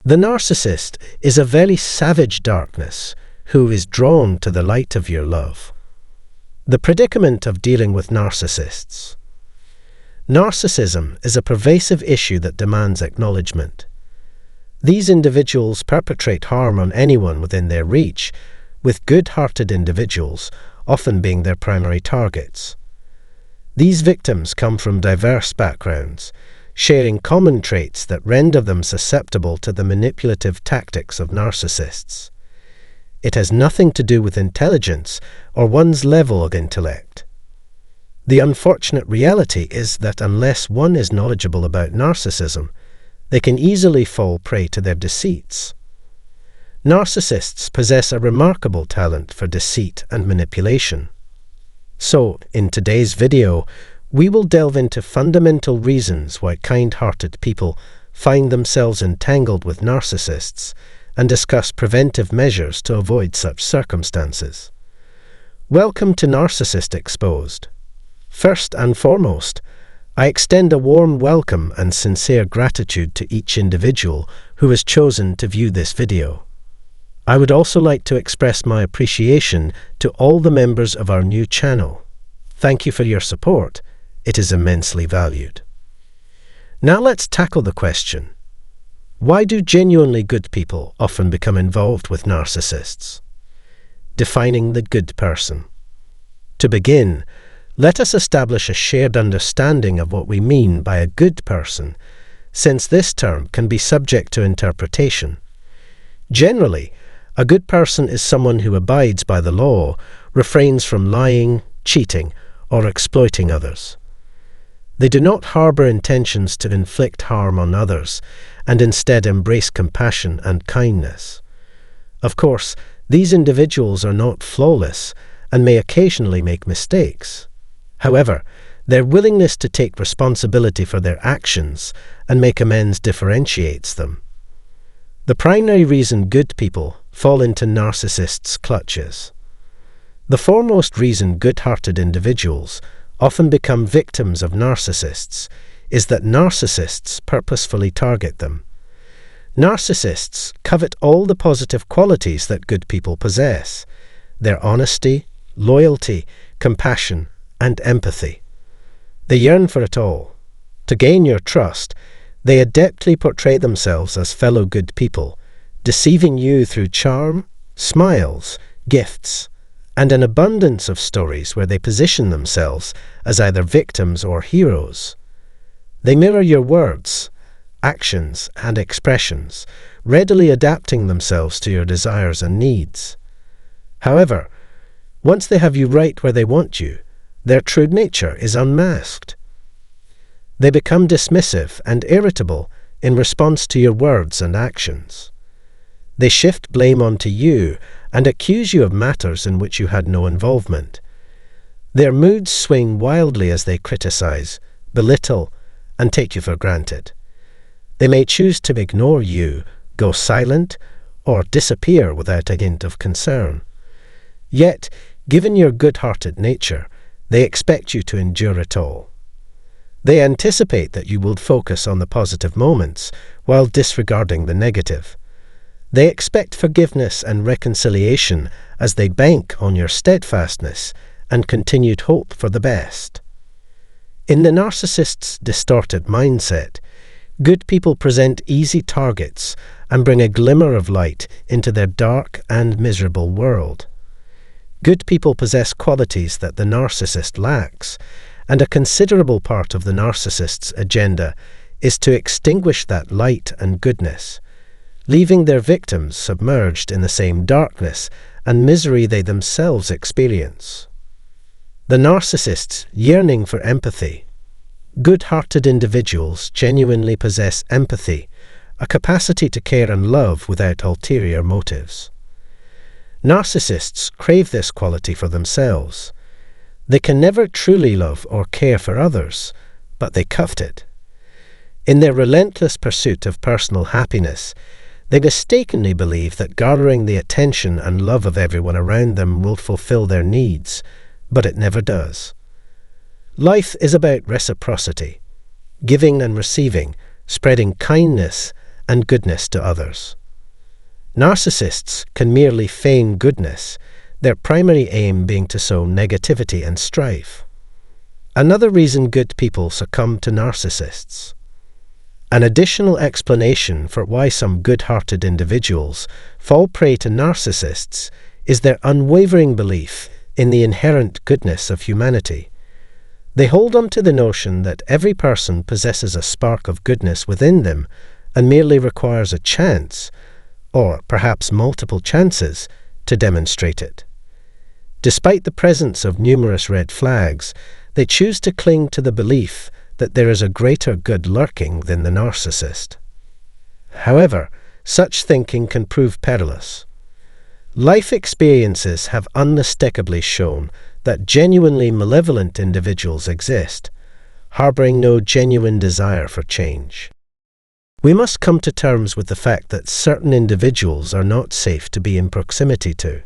The narcissist is a very savage darkness who is drawn to the light of your love. The predicament of dealing with narcissists. Narcissism is a pervasive issue that demands acknowledgment. These individuals perpetrate harm on anyone within their reach, with good-hearted individuals often being their primary targets. These victims come from diverse backgrounds, sharing common traits that render them susceptible to the manipulative tactics of narcissists. It has nothing to do with intelligence or one's level of intellect. The unfortunate reality is that unless one is knowledgeable about narcissism, they can easily fall prey to their deceits. Narcissists possess a remarkable talent for deceit and manipulation. So, in today's video, we will delve into fundamental reasons why kind-hearted people find themselves entangled with narcissists and discuss preventive measures to avoid such circumstances. Welcome to Narcissist Exposed. First and foremost, I extend a warm welcome and sincere gratitude to each individual who has chosen to view this video. I would also like to express my appreciation to all the members of our new channel. Thank you for your support. It is immensely valued. Now let's tackle the question: why do genuinely good people often become involved with narcissists? Defining the good person. To begin, let us establish a shared understanding of what we mean by a good person, since this term can be subject to interpretation. Generally, a good person is someone who abides by the law, refrains from lying, cheating, or exploiting others. They do not harbor intentions to inflict harm on others, and instead embrace compassion and kindness. Of course, these individuals are not flawless and may occasionally make mistakes. However, their willingness to take responsibility for their actions and make amends differentiates them. The primary reason good people fall into narcissists' clutches. The foremost reason good-hearted individuals often become victims of narcissists is that narcissists purposefully target them. Narcissists covet all the positive qualities that good people possess: their honesty, loyalty, compassion, and empathy. They yearn for it all. To gain your trust, they adeptly portray themselves as fellow good people, deceiving you through charm, smiles, gifts, and an abundance of stories where they position themselves as either victims or heroes. They mirror your words, actions, and expressions, readily adapting themselves to your desires and needs. However, once they have you right where they want you, their true nature is unmasked. They become dismissive and irritable in response to your words and actions. They shift blame onto you and accuse you of matters in which you had no involvement. Their moods swing wildly as they criticize, belittle, and take you for granted. They may choose to ignore you, go silent, or disappear without a hint of concern. Yet, given your good-hearted nature, they expect you to endure it all. They anticipate that you will focus on the positive moments while disregarding the negative. They expect forgiveness and reconciliation as they bank on your steadfastness and continued hope for the best. In the narcissist's distorted mindset, good people present easy targets and bring a glimmer of light into their dark and miserable world. Good people possess qualities that the narcissist lacks, and a considerable part of the narcissist's agenda is to extinguish that light and goodness, leaving their victims submerged in the same darkness and misery they themselves experience. The narcissist's yearning for empathy. Good-hearted individuals genuinely possess empathy, a capacity to care and love without ulterior motives. Narcissists crave this quality for themselves. They can never truly love or care for others, but they covet it. In their relentless pursuit of personal happiness, they mistakenly believe that garnering the attention and love of everyone around them will fulfill their needs, but it never does. Life is about reciprocity, giving and receiving, spreading kindness, and goodness to others. Narcissists can merely feign goodness, their primary aim being to sow negativity and strife. Another reason good people succumb to narcissists. An additional explanation for why some good-hearted individuals fall prey to narcissists is their unwavering belief in the inherent goodness of humanity. They hold on to the notion that every person possesses a spark of goodness within them and merely requires a chance, or perhaps multiple chances, to demonstrate it. Despite the presence of numerous red flags, they choose to cling to the belief that there is a greater good lurking than the narcissist. However, such thinking can prove perilous. Life experiences have unmistakably shown that genuinely malevolent individuals exist, harboring no genuine desire for change. We must come to terms with the fact that certain individuals are not safe to be in proximity to.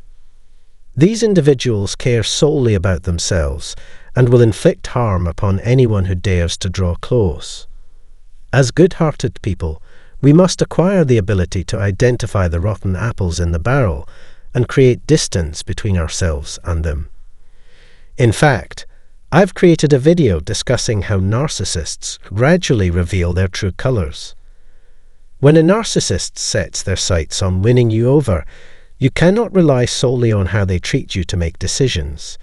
These individuals care solely about themselves and will inflict harm upon anyone who dares to draw close. As good-hearted people, we must acquire the ability to identify the rotten apples in the barrel and create distance between ourselves and them. In fact, I've created a video discussing how narcissists gradually reveal their true colors. When a narcissist sets their sights on winning you over, you cannot rely solely on how they treat you to make decisions,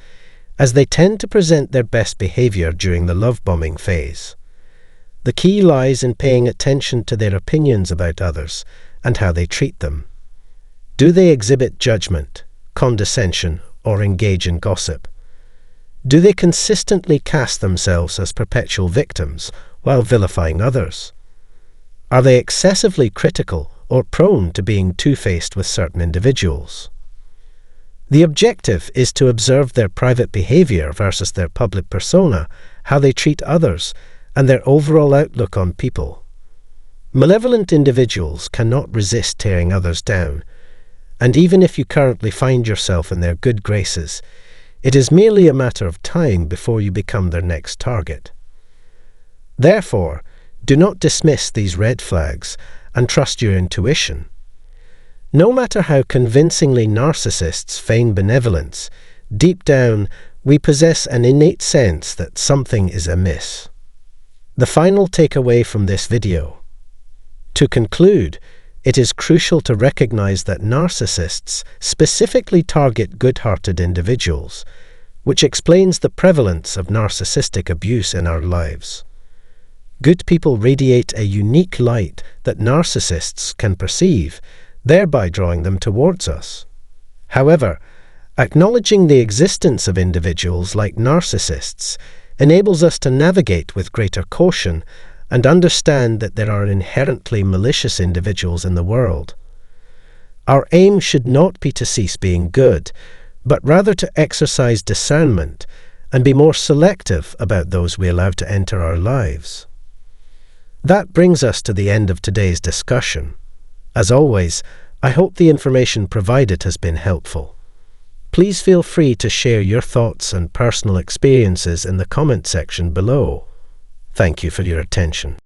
as they tend to present their best behavior during the love-bombing phase. The key lies in paying attention to their opinions about others and how they treat them. Do they exhibit judgment, condescension, or engage in gossip? Do they consistently cast themselves as perpetual victims while vilifying others? Are they excessively critical or prone to being two-faced with certain individuals? The objective is to observe their private behavior versus their public persona, how they treat others, and their overall outlook on people. Malevolent individuals cannot resist tearing others down, and even if you currently find yourself in their good graces, it is merely a matter of time before you become their next target. Therefore, do not dismiss these red flags and trust your intuition. No matter how convincingly narcissists feign benevolence, deep down we possess an innate sense that something is amiss. The final takeaway from this video. To conclude, it is crucial to recognize that narcissists specifically target good-hearted individuals, which explains the prevalence of narcissistic abuse in our lives. Good people radiate a unique light that narcissists can perceive, thereby drawing them towards us. However, acknowledging the existence of individuals like narcissists enables us to navigate with greater caution and understand that there are inherently malicious individuals in the world. Our aim should not be to cease being good, but rather to exercise discernment and be more selective about those we allow to enter our lives. That brings us to the end of today's discussion. As always, I hope the information provided has been helpful. Please feel free to share your thoughts and personal experiences in the comment section below. Thank you for your attention.